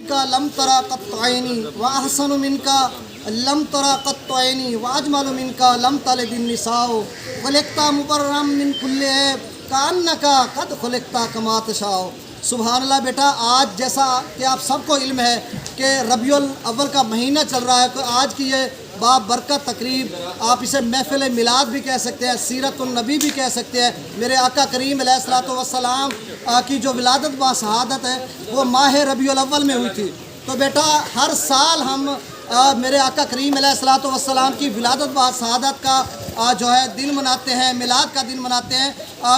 मिनका lump तरा कत्तु Anne व अहसनु मिनका lump तरा कत्तु ऐनी व अजमलु मिनका लम तलिद निसाओ खुलिक़्ता मुबर्रम मिन कुल्लि ऐब कान्नका कद खुलिक़्ता कमा तशाओ। सुभान अल्लाह। बेटा, आज जैसा कि आप सबको इल्म है कि रबीउल अव्वल का महीना चल रहा है, तो आज की ये बाबरकत तकरीब, आप इसे महफ़िल मिलाद भी कह सकते हैं, सीरतुन नबी भी कह सकते हैं। मेरे आका करीम अलैहिस्सलातु वस्सलाम की जो विलादत बा शहादत है वो माह रबीउल अव्वल में हुई थी। तो बेटा, हर साल हम मेरे आका करीम अलैहिस्सलातु वस्सलाम की विलादत बा शहादत का जो है दिन मनाते हैं, मिलाद का दिन मनाते हैं।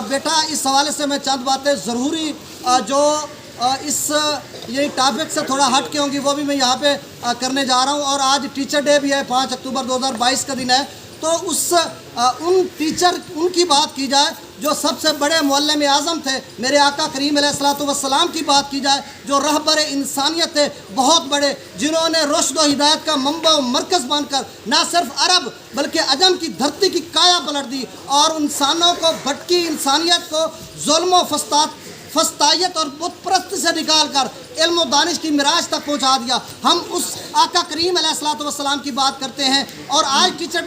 बेटा, इस हवाले से मैं चंद बातें ज़रूरी जो इस ये टॉपिक से थोड़ा हट के होंगी वो भी मैं यहाँ पे करने जा रहा हूँ। और आज टीचर डे भी है, 5 अक्टूबर 2022 का दिन है। तो उन टीचर उनकी बात की जाए जो सबसे बड़े मुअल्लिम आज़म थे, मेरे आका करीम अलैहिस्सलातु वस्सलाम की बात की जाए जो रहबर इंसानियत थे, बहुत बड़े, जिन्होंने रुश्द व हिदायत का मंबा व मरकज़ बनकर ना सिर्फ अरब बल्कि अजम की धरती की काया पलट दी और इंसानों को, भटकी इंसानियत को जुल्म व फस्तायत और बुत परस्त से निकाल कर इल्म व दानिश की मिराज तक पहुँचा दिया। हम उस आका करीम अलैहिस्सलातु वस्सलाम की बात करते हैं। और आज टीचर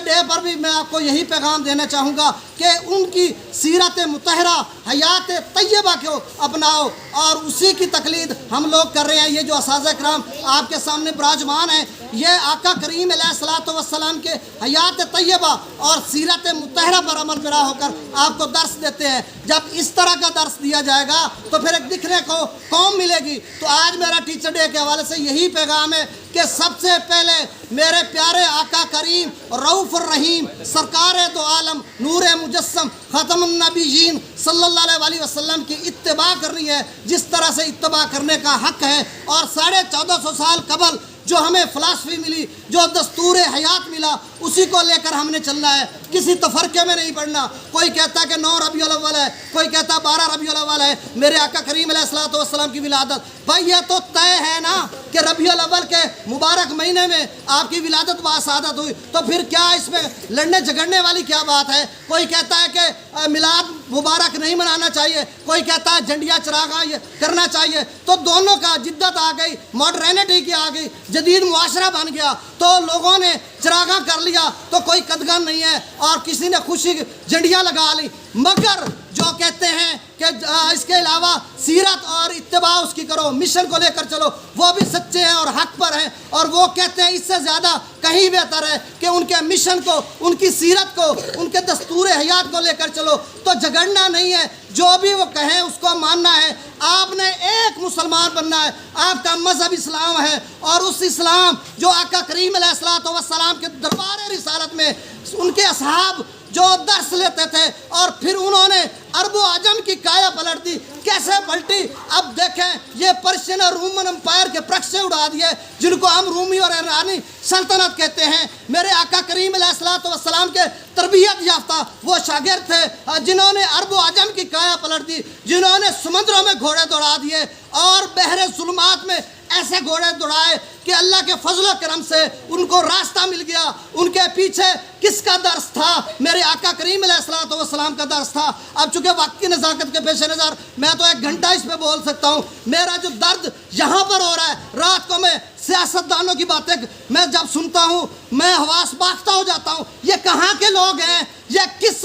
डे पर भी मैं आपको यही पैगाम देना चाहूँगा कि उनकी सीरत मुतहरा, हयात तय्यबा को अपनाओ और उसी की तकलीद हम लोग कर रहे हैं। ये जो असाज़ा कराम आपके सामने विराजमान हैं, ये आका करीम अलैहिस्सलातु वस्सलाम के हयात तय्यबा और सीरत मुतहरा पर अमल पेरा होकर आपको दर्स देते हैं। जब इस तरह का दर्स दिया जाएगा तो फिर एक दिखने को कौम मिलेगी। तो आज मेरा टीचर डे के हवाले से यही पैगाम है कि सबसे पहले मेरे प्यारे आका करीम रऊफ़ुर रहीम सरकार दो आलम नूर मुजस्सम ख़ातमुन नबीयीन सल्लल्लाहु अलैहि वसल्लम की इत्तिबा करनी है, जिस तरह से इत्तिबा करने का हक़ है। और 1450 साल कबल जो हमें फ़िलासफ़ी मिली, जो दस्तूर हयात मिला, उसी को लेकर हमने चलना है। किसी तफरके में नहीं पड़ना। कोई कहता है कि 9 रबीउल अव्वल है, कोई कहता है 12 रबीउल अव्वल है मेरे आका करीम अलैहिस्सलातु वस्सलाम की विलादत। भाई, ये तो तय है ना कि रबीउल अव्वल के मुबारक महीने में आपकी विलादत बाशहादत हुई, तो फिर क्या इसमें लड़ने झगड़ने वाली क्या बात है। कोई कहता है कि मिलाद मुबारक नहीं मनाना चाहिए, कोई कहता है झंडियाँ चरागा करना चाहिए। तो दोनों का जिद्दत आ गई, मॉडर्निटी की आ गई, जदीद मुआशरा बन गया, तो लोगों ने चरागा कर लिया, तो कोई कदगन नहीं है और किसी ने खुशी झंडियाँ लगा ली। मगर जो कहते हैं कि इसके अलावा सीरत और इत्तिबा उसकी करो, मिशन को लेकर चलो, वो भी सच्चे हैं और हक पर हैं। और वो कहते हैं इससे ज़्यादा कहीं बेहतर है कि उनके मिशन को, उनकी सीरत को, उनके दस्तूर हयात को लेकर चलो। तो झगड़ना नहीं है, जो भी वो कहें उसको मानना है। आपने एक मुसलमान बनना है, आपका मज़हब इस्लाम है। और उस इस्लाम जो आका करीम अलैहिस्सलातु वस्सलाम के दरबार रिसालत में उनके असहाब जो दर्स लेते थे और फिर उन्होंने अरबो आजम की काया पलट दी, कैसे पलटी। अब देखें, ये पर्शियन और रोमन एम्पायर के प्रक्षे उड़ा दिए, जिनको हम रूमी और ईरानी सल्तनत कहते हैं। मेरे आका करीम अलैहिस्सलातु वस्सलाम के तरबियत याफ्ता वो शागिर्द थे जिन्होंने अरबो आजम की काया पलट दी, जिन्होंने समुद्रों में घोड़े दौड़ा दिए और बहरे ज़ुल्मात में ऐसे घोड़े दौड़ाए कि अल्लाह के फजल करम से उनको रास्ता मिल गया। उनके पीछे किसका दर्स था? मेरे आका करीम अलैहिस्सलातु वस्सलाम का दर्स था। अब चूँकि वक्त की नज़ाकत के पेश नज़र मैं तो 1 घंटा इस पर बोल सकता हूँ। मेरा जो दर्द यहाँ पर हो रहा है, रात को मैं सियासतदानों की बातें मैं जब सुनता हूँ मैं हवास बाख्ता हो जाता हूँ। ये कहाँ के लोग हैं? ये किस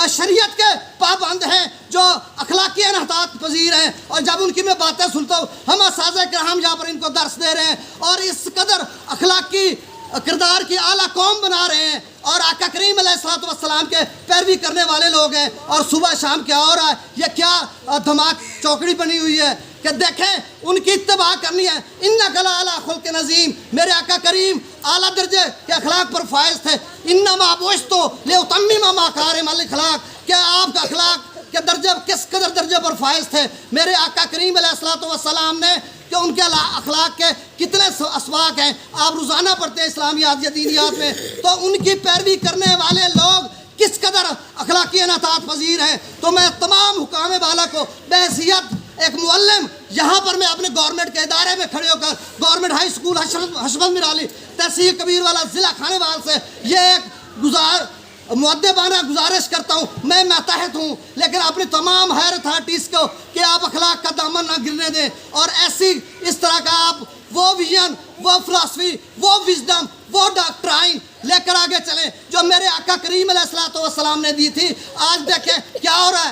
शरीयत के पाबंद हैं जो अखलाकी अनहतात पजीर हैं? और जब उनकी मैं बातें सुनता हूँ, हम असाज़े किराम यहाँ पर इनको दर्स दे रहे हैं और इस कदर अखलाकी किरदार की आला कौम बना रहे हैं और आका करीम अलैहिस्सलातु वस्सलाम के पैरवी करने वाले लोग हैं। और सुबह शाम क्या हो रहा है? ये क्या धमाक चौकड़ी बनी हुई है कि देखें उनकी इत्तिबा करनी है। इन्नका लअला खुल्क़िन अज़ीम, मेरे आका करीम आला दर्जे के अखलाक पर फायज थे। इन्नमा बुइस्तु लिउतम्मिम मकारिमल अखलाक, क्या आपका अखलाक के दर्जे किस कदर दर्जे पर फायज थे? मेरे आका करीम अलैहिस्सलातु वस्सलाम ने कि उनके अखलाक के कितने असवाक हैं, आप रोज़ाना पढ़ते हैं इस्लामियात या दीनियात में, तो उनकी पैरवी करने वाले लोग किस कदर अखलाकी अनहतात पजीर हैं। तो मैं तमाम हुकाम वाला को बहैसियत एक मुअल्लिम यहाँ पर मैं अपने गवर्नमेंट के इदारे में खड़े होकर गवर्नमेंट हाई स्कूल हशमत मिराली तहसील कबीर वाला ज़िला खानेवाल से ये एक مؤدبانہ گزارش کرتا ہوں، میں ماتحت ہوں، لیکن اپنی تمام ہائر اتھارٹیز کو کہ آپ اخلاق کا دامن نہ گرنے دیں، اور ایسی اس طرح کا آپ وہ ویژن، وہ فلاسفی، وہ وزڈم، وہ ڈاکٹرائن لے کر آگے چلیں جو میرے آقا کریم علیہ السلام نے دی تھی۔ آج دیکھیں کیا ہو رہا ہے،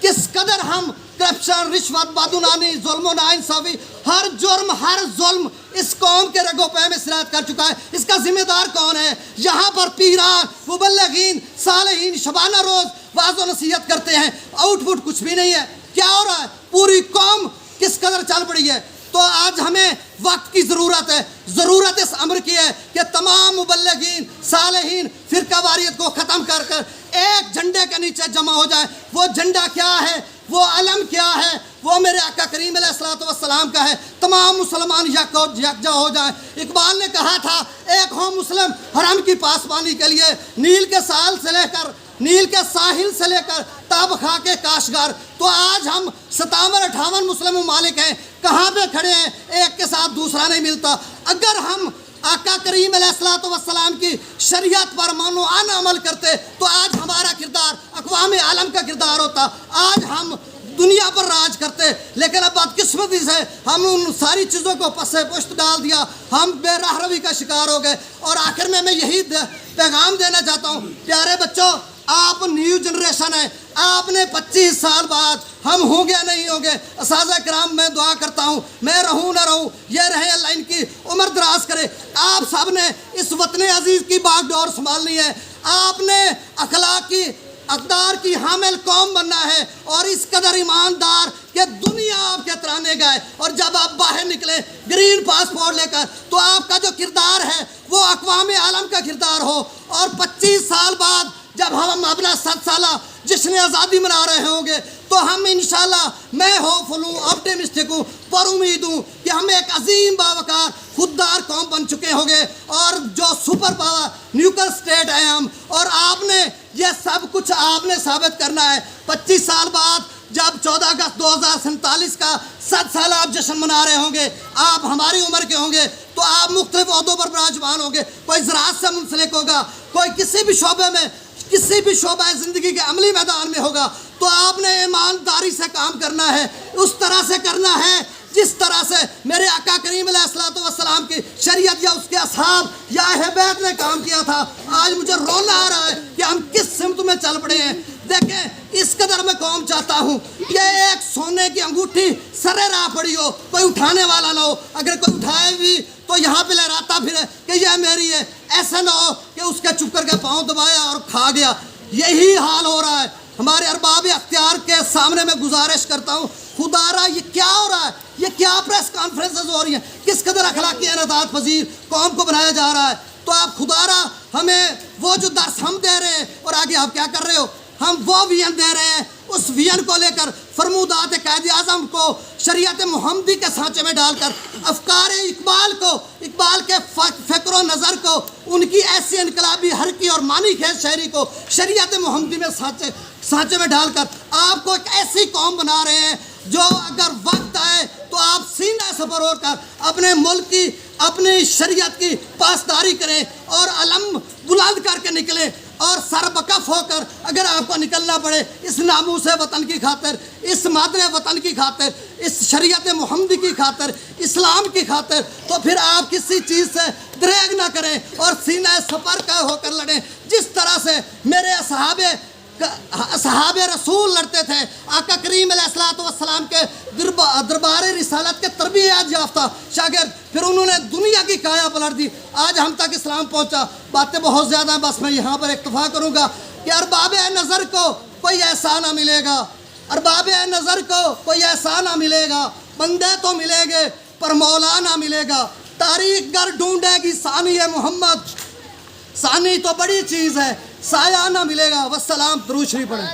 کس قدر ہم کرپشن، رشوت، بدعنوانی، ظلم و ناانصافی، ہر جرم، ہر ظلم اس قوم کے رگوں پہ میں سرایت کر چکا ہے۔ اس کا ذمہ دار کون ہے؟ یہاں پر پیران، مبلغین، صالحین شبانہ روز واعظ و نصیحت کرتے ہیں، آؤٹ پٹ کچھ بھی نہیں ہے۔ کیا ہو رہا ہے؟ پوری قوم کس قدر چل پڑی ہے۔ تو آج ہمیں وقت کی ضرورت ہے، ضرورت اس امر کی ہے کہ تمام مبلغین، صالحین فرقہ واریت کو ختم کر کر ایک جھنڈے کے نیچے جمع ہو جائیں۔ وہ جھنڈا کیا ہے؟ وہ علم کیا ہے؟ وہ میرے آقا کریم علیہ السلام کا ہے۔ تمام مسلمان یکجا ہو جائیں۔ اقبال نے کہا تھا ایک ہو مسلم حرم کی پاسبانی کے لیے، نیل کے ساحل سے لے کر تاب خاک کاشگار۔ تو آج ہم 57-58 مسلم ممالک ہیں، کہاں پہ کھڑے ہیں؟ ایک کے ساتھ دوسرا نہیں ملتا۔ اگر ہم آقا کریم علیہ السلام کی شریعت پر مانوانہ عمل کرتے تو آج ہمارا کردار اقوام عالم کا کردار ہوتا، آج ہم دنیا پر راج کرتے۔ لیکن اب بدقسمتی سے ہم ان ساری چیزوں کو پس پشت ڈال دیا، ہم بے راہ روی کا شکار ہو گئے۔ اور آخر میں یہی پیغام دینا چاہتا ہوں، پیارے بچوں، آپ نیو جنریشن ہیں، آپ نے 25 سال بعد ہم ہوں گے نہیں ہوں گے، اساتذہ کرام میں دعا کرتا ہوں میں رہوں نہ رہوں، یہ رہے اللہ ان کی عمر دراز کرے۔ آپ سب نے اس وطن عزیز کی باغ ڈور سنبھالنی ہے، آپ نے اخلاقی اقدار کی حامل قوم بننا ہے، اور اس قدر ایماندار کہ دنیا آپ کے ترانے گائے۔ اور جب آپ باہر نکلے گرین پاسپورٹ لے کر تو آپ کا جو کردار ہے وہ اقوام عالم کا کردار ہو۔ اور 25 سال بعد جب ہم اپنا 7 سالہ جشن آزادی منا رہے ہوں گے تو ہم انشاءاللہ، میں ہوپفل ہوں، آپٹیمسٹک ہوں، پر امید ہوں کہ ہم ایک عظیم باوقار خوددار قوم بن چکے ہوں گے، اور جو سپر پاور نیوکل سٹیٹ ہیں ہم۔ اور آپ نے یہ سب کچھ آپ نے ثابت کرنا ہے۔ 25 سال بعد جب 14 اگست 2047 کا 7 سالہ آپ جشن منا رہے ہوں گے، آپ ہماری عمر کے ہوں گے، تو آپ مختلف عہدوں پر براجمان ہوں گے۔ کوئی زراعت سے منسلک ہوگا، کوئی کسی بھی شعبے میں، کسی بھی شعبہ زندگی کے عملی میدان میں ہوگا۔ تو آپ نے ایمانداری سے کام کرنا ہے، اس طرح سے کرنا ہے جس طرح سے میرے آقا کریم علیہ السلام کی شریعت یا اس کے اصحاب یا اہل بیت نے کام کیا تھا۔ آج مجھے رونا آ رہا ہے کہ ہم کس سمت میں چل پڑے ہیں۔ دیکھیں، اس قدر میں قوم چاہتا ہوں کہ ایک سونے کی انگوٹھی سرے راہ پڑی ہو، کوئی اٹھانے والا نہ ہو، اگر کوئی اٹھائے بھی تو یہاں پہ لہراتا پھرے کہ یہ میری ہے، ایسا نہ ہو کہ اس کے چپ کر کے پاؤں دبایا اور کھا گیا۔ یہی حال ہو رہا ہے۔ ہمارے ارباب اختیار کے سامنے میں گزارش کرتا ہوں، خدا را یہ کیا ہو رہا ہے؟ یہ کیا پریس کانفرنسز ہو رہی ہیں؟ کس قدر اخلاقی انحطاط پذیر قوم کو بنایا جا رہا ہے؟ تو آپ خدا را ہمیں وہ جو درس ہم دے رہے ہیں، اور آگے آپ کیا کر رہے ہو، ہم وہ ویژن دے رہے ہیں، اس ویژن کو لے کر فرمودات قائد اعظم کو شریعت محمدی کے سانچے میں ڈال کر افکار اقبال کے فکر و نظر کو، ان کی ایسی انقلابی حرکی اور معنی خیز شاعری کو شریعت محمدی میں سانچے میں ڈال کر آپ کو ایک ایسی قوم بنا رہے ہیں جو اگر وقت آئے تو آپ سینہ سے بروڑ کر اپنے ملک کی، اپنی شریعت کی پاسداری کریں، اور علم بلند کر کے نکلیں، اور سر بکف ہو کر اگر آپ کو نکلنا پڑے اس ناموس وطن کی خاطر، اس مادر وطن کی خاطر، اس شریعت محمدی کی خاطر، اسلام کی خاطر، تو پھر آپ کسی چیز سے دریغ نہ کریں اور سینہ سپر کا ہو کر لڑیں، جس طرح سے میرے اصحاب رسول لڑتے تھے۔ آقا کریم علیہ السلام کے دربار رسالت کے تربیت یافتہ شاگرد، پھر انہوں نے دنیا کی کایا پلٹ دی، آج ہم تک اسلام پہنچا۔ باتیں بہت زیادہ ہیں، بس میں یہاں پر اکتفا کروں گا کہ ارباب نظر کو کوئی ایسا نہ ملے گا، ارباب نظر کو کوئی ایسا نہ ملے گا، بندے تو ملیں گے پر مولا نہ ملے گا۔ تاریخ گر ڈھونڈے گی ثانی محمد، ثانی تو بڑی چیز ہے، سایہ نہ ملے گا۔ والسلام، درود شریف پڑھیں۔